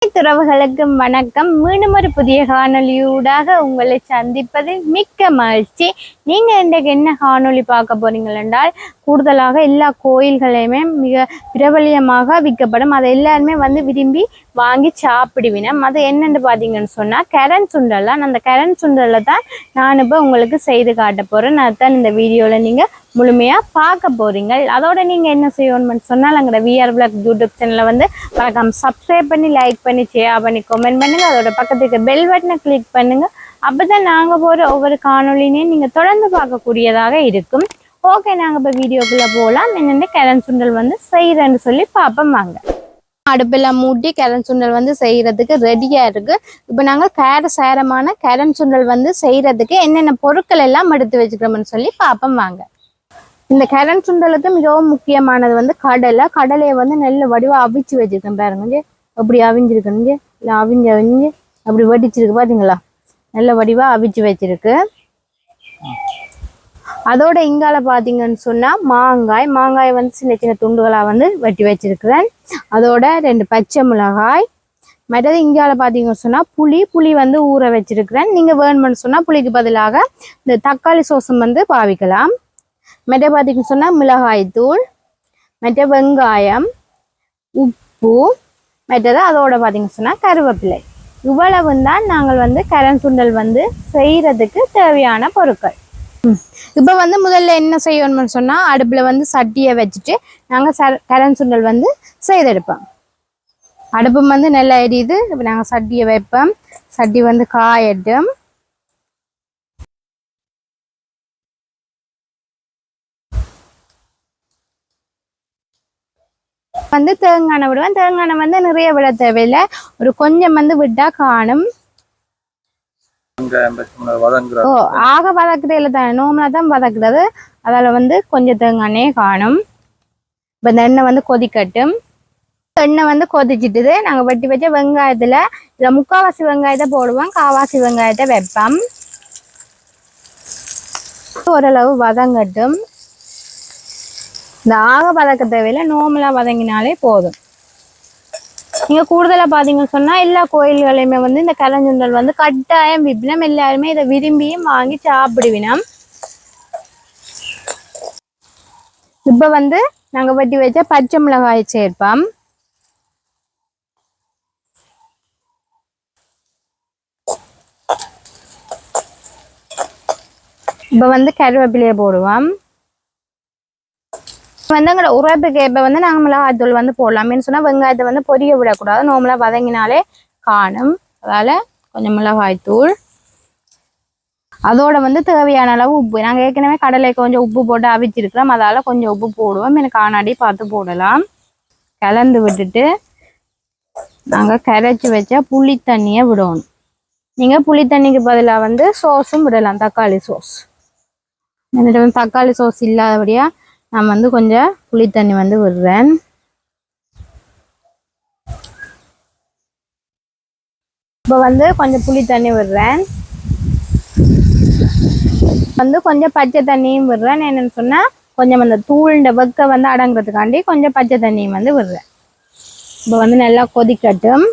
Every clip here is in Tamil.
துறவுகளுக்கு வணக்கம். மீண்டும் ஒரு புதிய காணொலியூடாக உங்களை சந்திப்பதில் மிக்க மகிழ்ச்சி. நீங்க இன்றைக்கு என்ன காணொலி பார்க்க போறீங்கள் என்றால், கூடுதலாக எல்லா கோயில்களையுமே மிக பிரபலியமாக விற்கப்படும். அதை எல்லாருமே விரும்பி வாங்கி சாப்பிடுவினோம். அது என்னென்னு பார்த்தீங்கன்னு சொன்னால் கரண் சுண்டல் தான். அந்த கரண் சுண்டலை தான் நான் இப்போ உங்களுக்கு செய்து காட்ட போகிறேன். அதுதான் இந்த வீடியோவில் நீங்கள் முழுமையாக பார்க்க போகிறீங்க. அதோட நீங்கள் என்ன செய்யணும்னு சொன்னால் எங்களோட விஆர் விளாக் யூடியூப் சேனலை மறக்காம சப்ஸ்கிரைப் பண்ணி, லைக் பண்ணி, ஷேர் பண்ணி, கமெண்ட் பண்ணுங்கள். அதோட பக்கத்துக்கு பெல் பட்டனை கிளிக் பண்ணுங்கள். அப்போ தான் நாங்கள் போகிற ஒவ்வொரு காணொலினையும் நீங்கள் தொடர்ந்து பார்க்கக்கூடியதாக இருக்கும். ஓகே, நாங்கள் இப்போ வீடியோக்குள்ளே போகலாம். என்னென்ன கரண் சுண்டல் செய்கிறேன்னு சொல்லி பார்ப்போம் வாங்க. அடுப்பெல்லாம் மூட்டி கரண் சுண்டல் செய்கிறதுக்கு ரெடியாக இருக்குது. இப்போ நாங்கள் சேரமான கரண் சுண்டல் செய்கிறதுக்கு என்னென்ன பொருட்கள் எல்லாம் எடுத்து வச்சுக்கிறோம்னு சொல்லி பார்ப்போம் வாங்க. இந்த கரண் சுண்டலுக்கு மிகவும் முக்கியமானது கடலையை நல்ல வடிவாக அவிச்சு வச்சுருக்கேன். பாருங்க, அப்படி அவிஞ்சிருக்கணுங்க, இல்லை அவிஞ்சு அப்படி வடிச்சிருக்கு பார்த்தீங்களா? நல்ல வடிவாக அவிச்சு வச்சிருக்கு. அதோட இங்கால பார்த்தீங்கன்னு சொன்னால் மாங்காய் சின்ன சின்ன துண்டுகளாக வெட்டி வச்சிருக்கிறேன். அதோட 2 பச்சை மிளகாய். மற்றது இங்கால பார்த்தீங்கன்னு சொன்னால் புளி ஊற வச்சிருக்கிறேன். நீங்கள் வேணும்னு சொன்னால் புளிக்கு பதிலாக இந்த தக்காளி சோசம் பாவிக்கலாம். மற்ற பார்த்தீங்கன்னு சொன்னால் மிளகாய் தூள், மற்ற வெங்காயம், உப்பு, மற்றது அதோட பார்த்தீங்கன்னு சொன்னால் கருவேப்பிலை. இவ்வளவு தான் நாங்கள் கரண் சுண்டல் செய்கிறதுக்கு தேவையான பொருட்கள். இப்போ முதல்ல என்ன செய்யணும்னு சொன்னால், அடுப்பில் சட்டியை வச்சுட்டு நாங்கள் கரண் சுண்டல் செய்தெடுப்போம். அடுப்பு நல்லா எரியுது. இப்போ நாங்கள் சட்டியை வைப்போம். சட்டி காயட்டும். தேங்காய் விடுவேன். தேங்காய் நிறைய விட தேவையில்லை, ஒரு கொஞ்சம் விட்டா காணும். ஆக வதக்குறதுல தான் நோமலா தான் வதக்குறது. அதில் கொஞ்சம் தேங்காயே காணும். இப்போ இந்த எண்ணெய் கொதிக்கட்டும். எண்ணெய் கொதிச்சிட்டுது. நாங்கள் வெட்டி வச்ச வெங்காயத்தில் இதில் 3/4 வெங்காயத்தை போடுவோம், 1/4 வெங்காயத்தை வைப்போம். ஓரளவு வதங்கட்டும். இந்த ஆக வதக்க தேவையில்லை, நோமலாக வதங்கினாலே போதும். நீங்கள் கூடுதலாக பார்த்தீங்கன்னு சொன்னால் எல்லா கோயில்களையுமே இந்த கரண் சுண்டல் கட்டாயம் விற்பினம். எல்லாருமே இதை விரும்பியும் வாங்கி சாப்பிடுவினோம். இப்போ நாங்கள் வெட்டி வச்ச பச்சை மிளகாய் சேர்ப்போம். இப்போ கருவேப்பிலையை போடுவோம். எங்களோட உரைப்புக்கு இப்போ நாங்கள் மிளகாய்த்தூள் போடலாமேன்னு சொன்னால் வெங்காயத்தை பொரிய விடக்கூடாது, நோமலாக வதங்கினாலே காணும். அதால் கொஞ்சம் மிளகாய்த்தூள், அதோட தேவையான அளவு உப்பு. நாங்கள் ஏற்கனவே கடலை கொஞ்சம் உப்பு போட்டு அவிச்சிருக்கிறோம், அதால் கொஞ்சம் உப்பு போடுவோம். எனக்கு காணாடி பார்த்து போடலாம். கலந்து விட்டுட்டு நாங்கள் கரைச்சி வச்சா புளி தண்ணியை விடணும். நீங்கள் புளி தண்ணிக்கு பதிலாக சோஸும் விடலாம், தக்காளி சோஸ். என்னிட்ட தக்காளி சோஸ் இல்லாதபடியா நான் கொஞ்சம் புளி தண்ணி விடுறேன். இப்போ கொஞ்சம் புளி தண்ணி விடுறேன். கொஞ்சம் பச்சை தண்ணியும் விடுறேன். என்னன்னு சொன்னா கொஞ்சம் அந்த தூள்ண்ட வெக்க அடங்குறதுக்காண்டி கொஞ்சம் பச்சை தண்ணியும் விடுறேன். இப்போ நல்லா கொதிக்கட்டும்.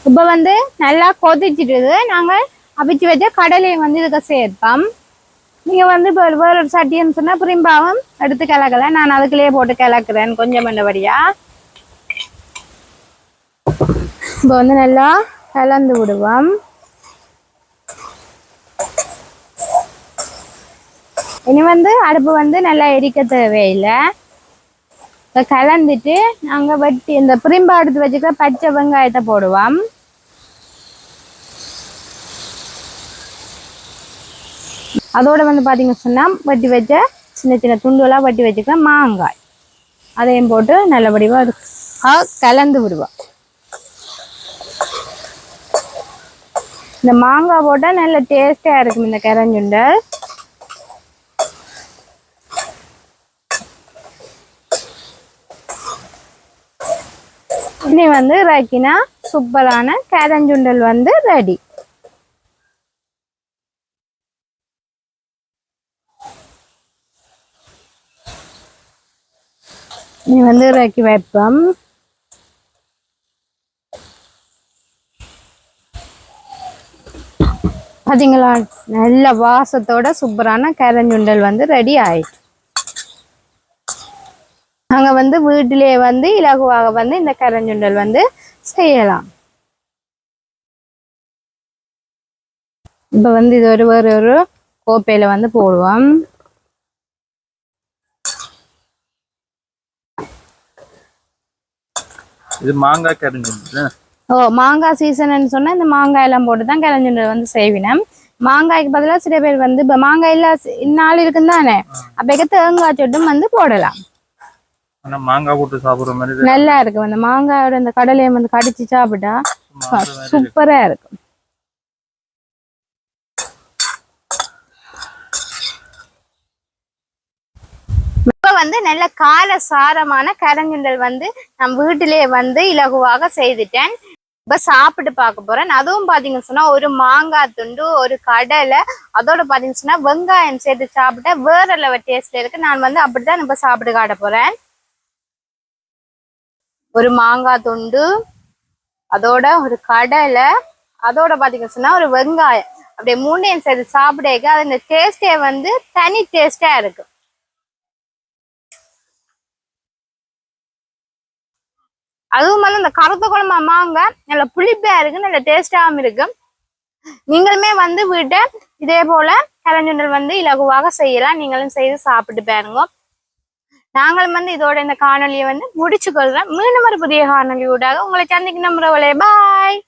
இப்போ நல்லா கொதிச்சிட்டுது. நாங்கள் அவிச்சு வச்ச கடலையை இதுக்கு சேர்ப்போம். நீங்கள் இப்போ வேற ஒரு சட்டின்னு சொன்னால் பிரிம்பாவும் எடுத்து கிளக்கல, நான் அதுக்குள்ளேயே போட்டு கிளக்குறேன் கொஞ்சம் மண்டபடியா. இப்போ நல்லா கலந்து விடுவோம். இனி அடுப்பு நல்லா எரிக்க தேவையில்லை. இப்போ கலந்துட்டு நாங்கள் வெட்டி இந்த பிரிம்பா எடுத்து வச்சுக்க பச்சை வெங்காயத்தை போடுவோம். அதோட பார்த்தீங்கன்னு சொன்னால் வெட்டி வச்ச சின்ன சின்ன துண்டுகளாக வெட்டி வச்சுக்க மாங்காய், அதையும் போட்டு நல்லபடியாக கலந்து விடுவோம். இந்த மாங்காய் போட்டால் நல்ல டேஸ்டாக இருக்கும் இந்த கரண் சுண்டல். இனி ரக்கினா சூப்பரான கரண் சுண்டல் ரெடி. நீ வந்து இறக்கி வைப்போம். பார்த்தீங்களா, நல்ல வாசத்தோட சூப்பரான கரஞ்சுண்டல் வந்து ரெடி ஆயிடுச்சு. நாங்கள் வந்து வீட்டிலேயே வந்து இலகுவாக வந்து இந்த கரஞ்சுண்டல் வந்து செய்யலாம். இப்போ வந்து இது ஒரு கோப்பையில வந்து போடுவோம். இது மாங்காய் கரஞ்சுண்டல். மாங்காய் சீசன் சொன்னா இந்த மாங்காய் எல்லாம் போட்டு தான் கரஞ்சுண்டல் வந்து செய்வினோம். மாங்காய்க்கு பதிலாக சில பேர் வந்து இப்போ மாங்காய் எல்லாம் நாள் இருக்குன்னு தானே, அப்போ தேங்காய் சொட்டும் வந்து போடலாம். மாங்காய் போட்டு சாப்பிடுற மாதிரி நல்லா இருக்கும். அந்த மாங்காயோட அந்த கடலையை வந்து கடிச்சு சாப்பிட்டா சூப்பரா இருக்கும். இப்ப வந்து நல்ல கால சாரமான கரஞ்சுண்டல் வந்து நான் வீட்டிலேயே வந்து இலகுவாக செய்துட்டேன். இப்ப சாப்பிட்டு பார்க்க போறேன். அதுவும் பாத்தீங்கன்னு சொன்னா ஒரு மாங்காய் துண்டு, ஒரு கடலை, அதோட பாத்தீங்கன்னு சொன்னா வெங்காயம் சேர்த்து சாப்பிட்டா வேற லெவல் டேஸ்ட்ல இருக்கு. நான் வந்து அப்படித்தான் இப்ப சாப்பிட்டு காட்ட போறேன். ஒரு மாங்காய் துண்டு, அதோட ஒரு கடலை, அதோட பாத்தீங்கன்னு சொன்னா ஒரு வெங்காயம், அப்படியே மூணையும் சேர்த்து சாப்பிடக்க அது இந்த டேஸ்டே வந்து தனி டேஸ்டா இருக்கு. அதுவும் வந்து இந்த கருத்த குழம்பு மாங்காய் நல்ல புளிப்பா இருக்கு, நல்ல டேஸ்டாகவும் இருக்கு. நீங்களுமே வந்து வீட்டை இதே போல கரஞ்சுண்டல் வந்து இலகுவாக செய்யலாம். நீங்களும் செய்து சாப்பிட்டு பாருங்க. நாங்களும் வந்து இதோட இந்த காணொலியை வந்து முடிச்சு கொள்றோம். மீண்டும் ஒரு புதிய காணொலியூடாக உங்களை சந்திக்கணும். பாய்.